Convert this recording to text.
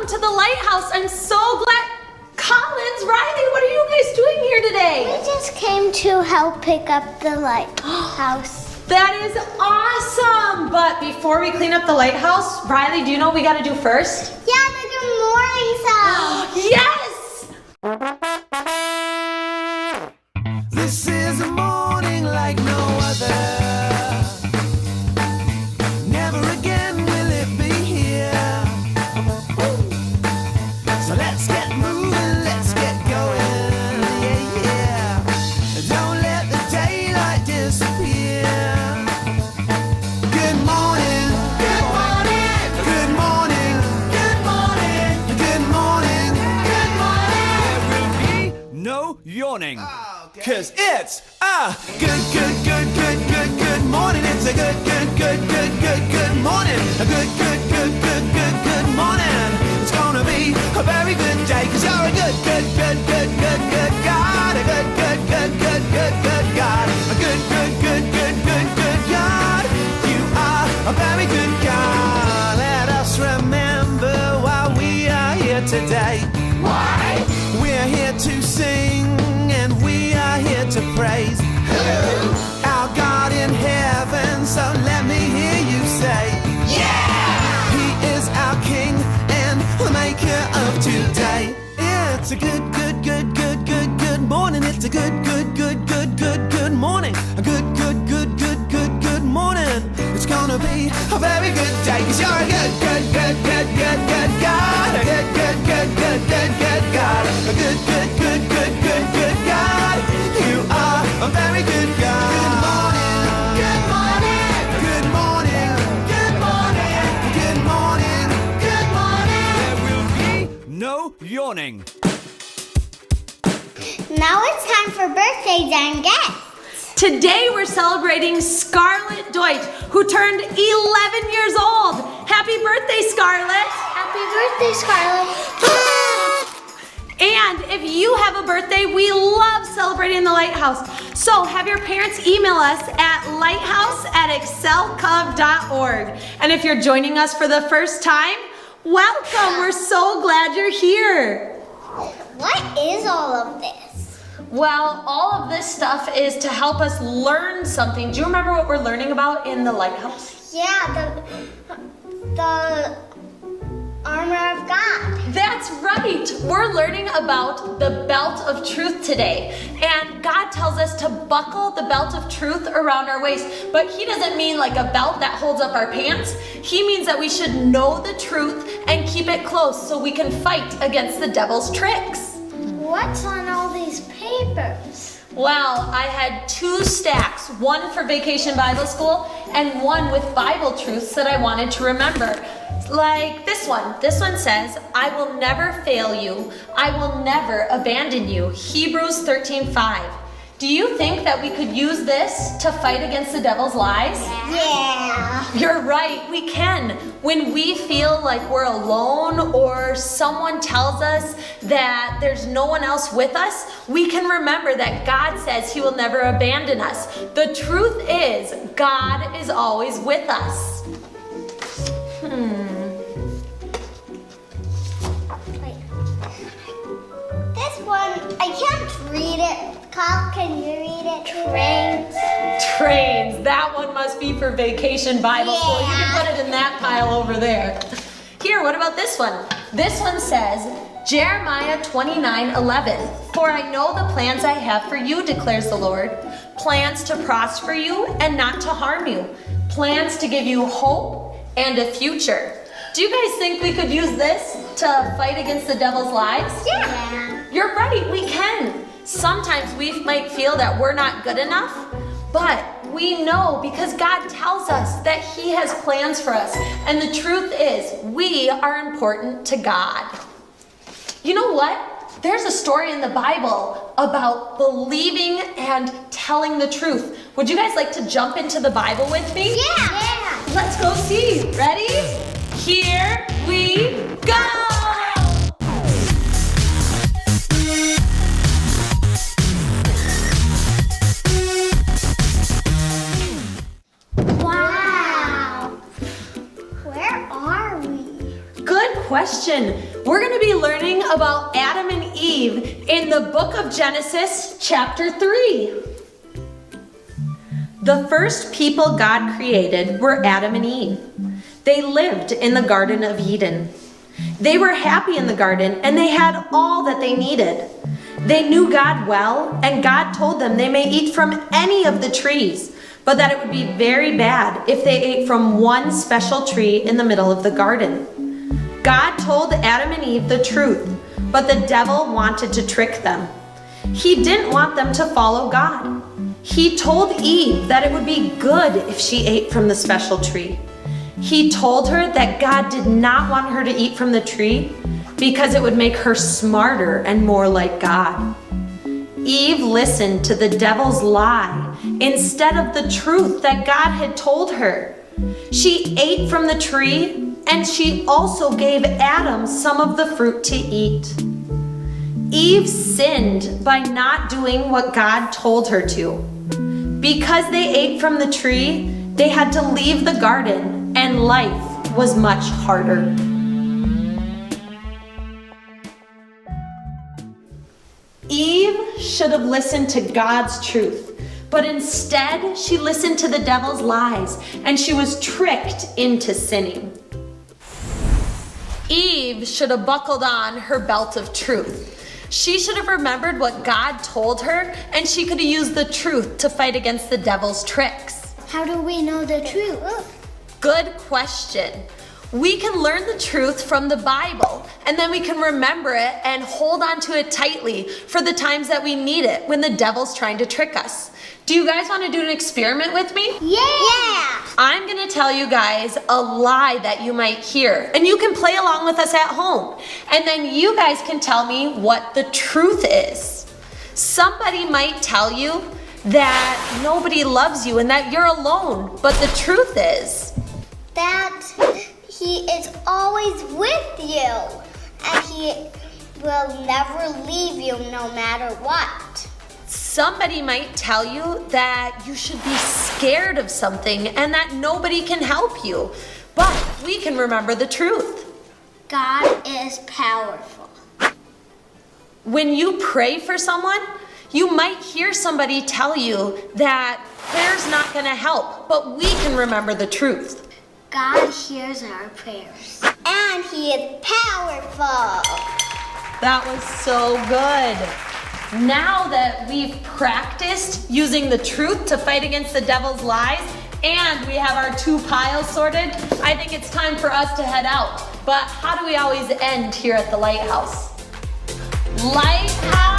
welcome to the Lighthouse. I'm so glad. Collins, Riley, what are you guys doing here today? We just came to help pick up the lighthouse. That is awesome. But before we clean up the lighthouse, Riley, do you know what we got to do first? Yeah, the good morning song. Yes! This is a morning like no other. Never again will it be here. So let's get moving, let's get going. Yeah, yeah. Don't let the daylight disappear. Good morning. Good morning. Good morning. Good morning. Good morning. Good morning. There will be no yawning. 'Cause it's a good morning. It's a good morning. A good morning. It's gonna be a very good day. 'Cause you're a good God. A good God. A good God. You are a very good God. Let us remember why we are here today. Why? We're here to sing and we are here to praise our God in heaven, so let me hear you say, yeah! He is our King and the maker of today. It's a good morning. It's a good morning. A good morning. It's gonna be a very good day, 'cause you're a good God. A good God. A good God. You are a very good God. Good morning. Good morning. Good morning. Good morning. Good morning. Good morning. There will be no yawning. Now it's time for birthdays and guests. Today we're celebrating Scarlett Deutsch, who turned 11 years old. Happy birthday, Scarlett! Happy birthday, Scarlett. And if you have a birthday, we love celebrating the Lighthouse. So have your parents email us at lighthouse@excelcov.org. And if you're joining us for the first time, welcome! We're so glad you're here. What is all of this? Well, all of this stuff is to help us learn something. Do you remember what we're learning about in the Lighthouse? Yeah, the armor of God. That's right. We're learning about the belt of truth today. And God tells us to buckle the belt of truth around our waist. But He doesn't mean like a belt that holds up our pants. He means that we should know the truth and keep it close so we can fight against the devil's tricks. What's on all these papers? Well, I had 2 stacks, one for Vacation Bible School and one with Bible truths that I wanted to remember. Like this one. This one says, I will never fail you. I will never abandon you. Hebrews 13:5. Do you think that we could use this to fight against the devil's lies? Yeah. You're right, we can. When we feel like we're alone or someone tells us that there's no one else with us, we can remember that God says He will never abandon us. The truth is, God is always with us. This one, I can't read it. Kyle, can you read it? Trains. Trains. That one must be for Vacation Bible School. You can put it in that pile over there. Here, what about this one? This one says, Jeremiah 29:11. For I know the plans I have for you, declares the Lord. Plans to prosper you and not to harm you. Plans to give you hope and a future. Do you guys think we could use this to fight against the devil's lies? Yeah. You're right, we can. Sometimes we might feel that we're not good enough, but we know because God tells us that He has plans for us. And the truth is, we are important to God. You know what? There's a story in the Bible about believing and telling the truth. Would you guys like to jump into the Bible with me? Yeah. Let's go see. Ready? Here we go! Wow. Where are we? Good question. We're going to be learning about Adam and Eve in the book of Genesis, chapter 3. The first people God created were Adam and Eve. They lived in the Garden of Eden. They were happy in the garden and they had all that they needed. They knew God well, and God told them they may eat from any of the trees, but that it would be very bad if they ate from one special tree in the middle of the garden. God told Adam and Eve the truth, but the devil wanted to trick them. He didn't want them to follow God. He told Eve that it would be good if she ate from the special tree. He told her that God did not want her to eat from the tree because it would make her smarter and more like God. Eve listened to the devil's lie instead of the truth that God had told her. She ate from the tree, and she also gave Adam some of the fruit to eat. Eve sinned by not doing what God told her to. Because they ate from the tree, they had to leave the garden, and life was much harder. Eve should have listened to God's truth, but instead she listened to the devil's lies, and she was tricked into sinning. Eve should have buckled on her belt of truth. She should have remembered what God told her, and she could have used the truth to fight against the devil's tricks. How do we know the truth? Good question. We can learn the truth from the Bible, and then we can remember it and hold on to it tightly for the times that we need it when the devil's trying to trick us. Do you guys want to do an experiment with me? Yeah! I'm going to tell you guys a lie that you might hear, and you can play along with us at home. And then you guys can tell me what the truth is. Somebody might tell you that nobody loves you and that you're alone, but the truth is that He is always with you, and He will never leave you no matter what. Somebody might tell you that you should be scared of something and that nobody can help you, but we can remember the truth. God is powerful. When you pray for someone, you might hear somebody tell you that prayer's not going to help, but we can remember the truth. God hears our prayers. And He is powerful. That was so good. Now that we've practiced using the truth to fight against the devil's lies, and we have our 2 piles sorted, I think it's time for us to head out. But how do we always end here at the Lighthouse? Lighthouse!